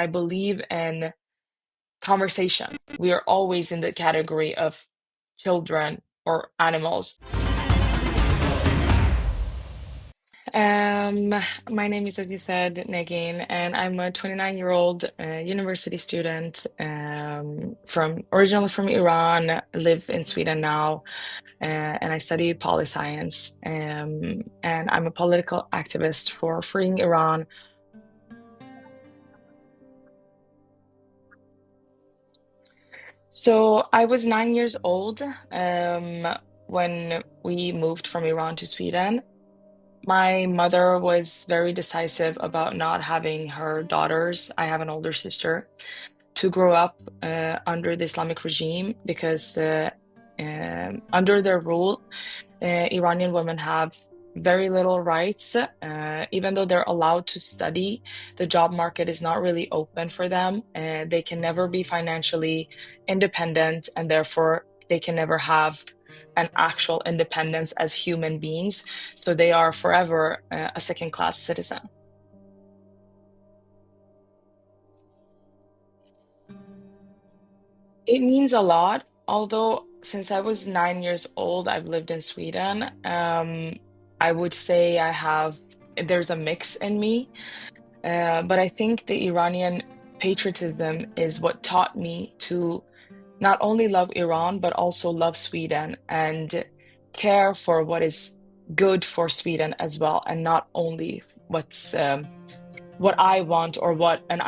I believe in conversation. We are always in the category of children or animals. Um, my name is, as you said, Negin, and I'm a 29-year-old university student from originally from Iran, live in Sweden now, and I study poli science. And I'm a political activist for freeing Iran. So I was 9 years old when we moved from Iran to Sweden. My mother was very decisive about not having her daughters. I have an older sister to grow up under the Islamic regime because under their rule, Iranian women have very little rights. Even though they're allowed to study, the job market is not really open for them. They can never be financially independent, and therefore they can never have an actual independence as human beings. So they are forever a second-class citizen. It means a lot, although since I was 9 years old, I've lived in Sweden. I would say there's a mix in me, but I think the Iranian patriotism is what taught me to not only love Iran, but also love Sweden and care for what is good for Sweden as well, and not only what I want or what kind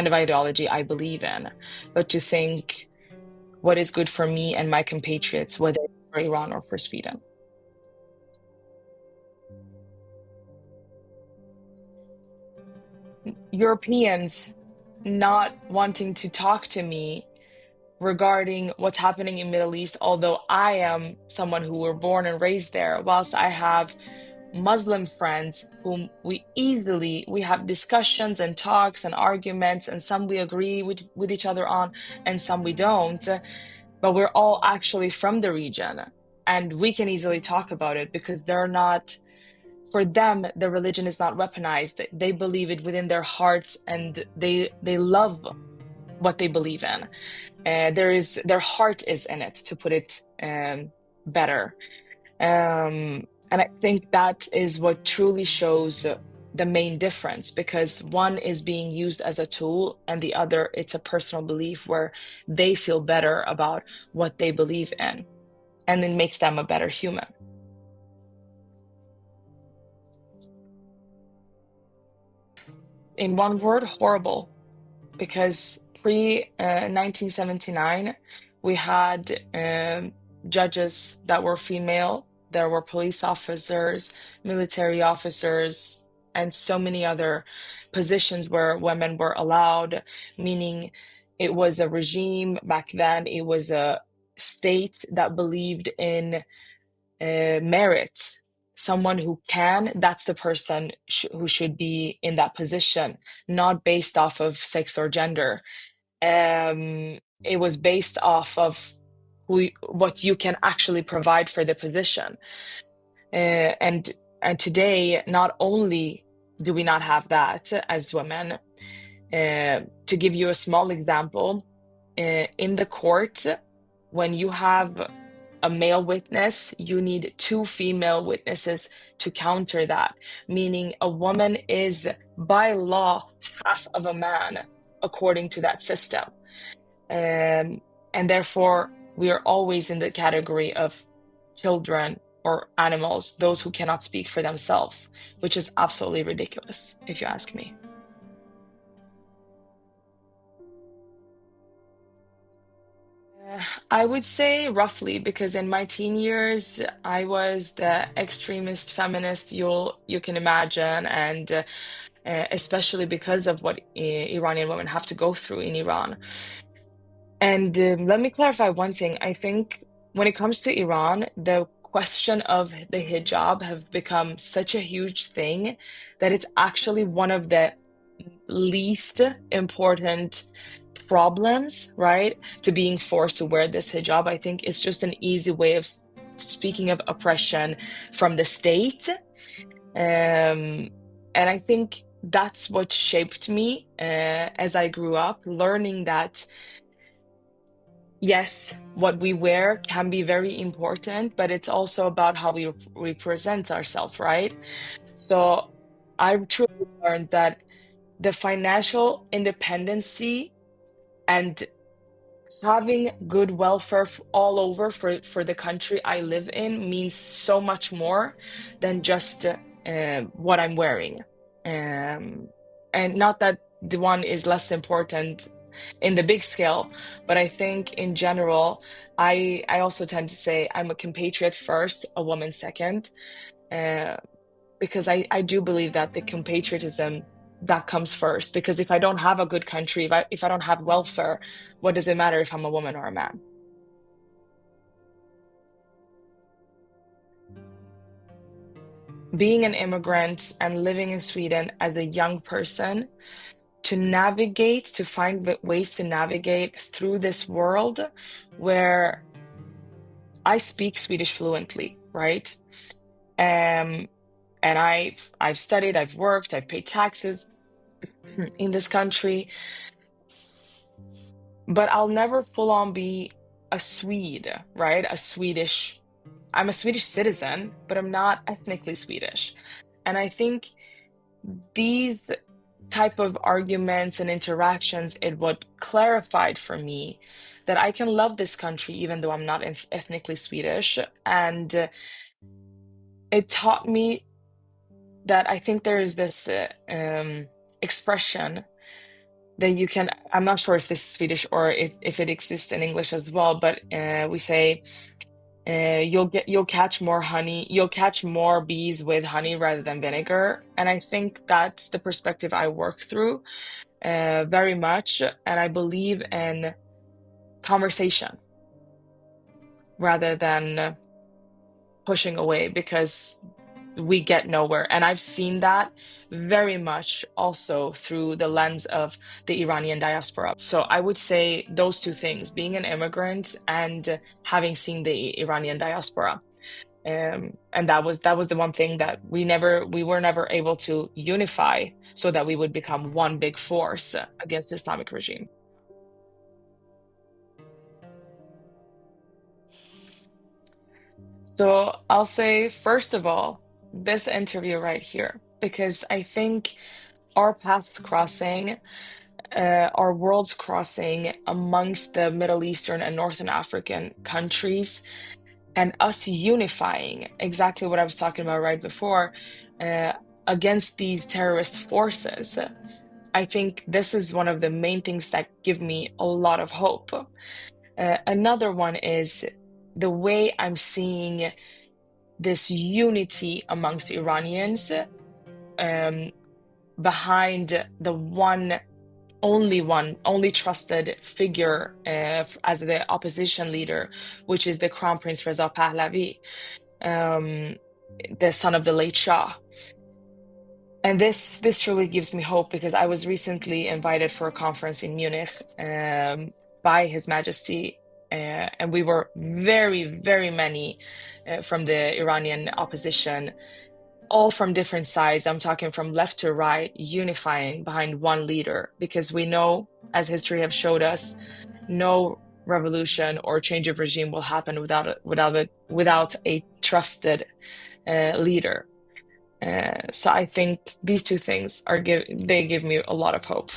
of ideology I believe in, but to think what is good for me and my compatriots, whether it's for Iran or for Sweden. Europeans not wanting to talk to me regarding what's happening in Middle East, although I am someone who were born and raised there, whilst I have Muslim friends whom we have discussions and talks and arguments, and some we agree with each other on, and some we don't. But we're all actually from the region, and we can easily talk about it because for them, the religion is not weaponized. They believe it within their hearts, and they love what they believe in. Their heart is in it, to put it better. And I think that is what truly shows the main difference, because one is being used as a tool, and the other, it's a personal belief where they feel better about what they believe in, and it makes them a better human. In one word, horrible, because pre 1979, we had judges that were female, there were police officers, military officers, and so many other positions where women were allowed, meaning it was a regime back then, it was a state that believed in merit. Someone who can, that's the person who should be in that position, not based off of sex or gender. It was based off of what you can actually provide for the position. And today, not only do we not have that as women, to give you a small example, in the court, when you have a male witness, you need two female witnesses to counter that, meaning a woman is by law half of a man according to that system. And therefore, we are always in the category of children or animals, those who cannot speak for themselves, which is absolutely ridiculous, if you ask me. I would say roughly, because in my teen years, I was the extremist feminist you can imagine, and especially because of what Iranian women have to go through in Iran. And let me clarify one thing. I think when it comes to Iran, the question of the hijab have become such a huge thing that it's actually one of the least important problems, right? To being forced to wear this hijab. I think it's just an easy way of speaking of oppression from the state. And I think that's what shaped me as I grew up, learning that yes, what we wear can be very important, but it's also about how we present ourselves, right? So I truly learned that the financial independency and having good welfare all over for the country I live in means so much more than just what I'm wearing. Um, and not that the one is less important in the big scale, but I think in general, I also tend to say I'm a compatriot first, a woman second, uh, because I do believe that the compatriotism that comes first. Because if I don't have a good country, if I don't have welfare, what does it matter if I'm a woman or a man? Being an immigrant and living in Sweden as a young person, to find ways to navigate through this world where I speak Swedish fluently, right? Um, and I've studied, I've worked, I've paid taxes in this country, but I'll never full on be a Swede, right? I'm a Swedish citizen, but I'm not ethnically Swedish. And I think these type of arguments and interactions, it what clarified for me that I can love this country even though I'm not ethnically Swedish. And it taught me that I think there is this expression that you can, I'm not sure if this is Swedish or if it exists in English as well, but we say you'll catch more bees with honey rather than vinegar. And I think that's the perspective I work through very much. And I believe in conversation rather than pushing away because we get nowhere. And I've seen that very much also through the lens of the Iranian diaspora. So I would say those two things, being an immigrant and having seen the Iranian diaspora. And that was the one thing that we were never able to unify so that we would become one big force against the Islamic regime. So I'll say, first of all, this interview right here, because I think our paths crossing, our worlds crossing amongst the Middle Eastern and Northern African countries, and us unifying exactly what I was talking about right before, uh, against these terrorist forces. I think this is one of the main things that give me a lot of hope. Another one is the way I'm seeing this unity amongst Iranians um, behind the only trusted figure as the opposition leader, which is the Crown Prince Reza Pahlavi, um, the son of the late Shah. And this truly gives me hope because I was recently invited for a conference in Munich by His Majesty, and we were very, very many from the Iranian opposition, all from different sides. I'm talking from left to right, unifying behind one leader because we know, as history have showed us, no revolution or change of regime will happen without a trusted leader. So I think these two things they give me a lot of hope.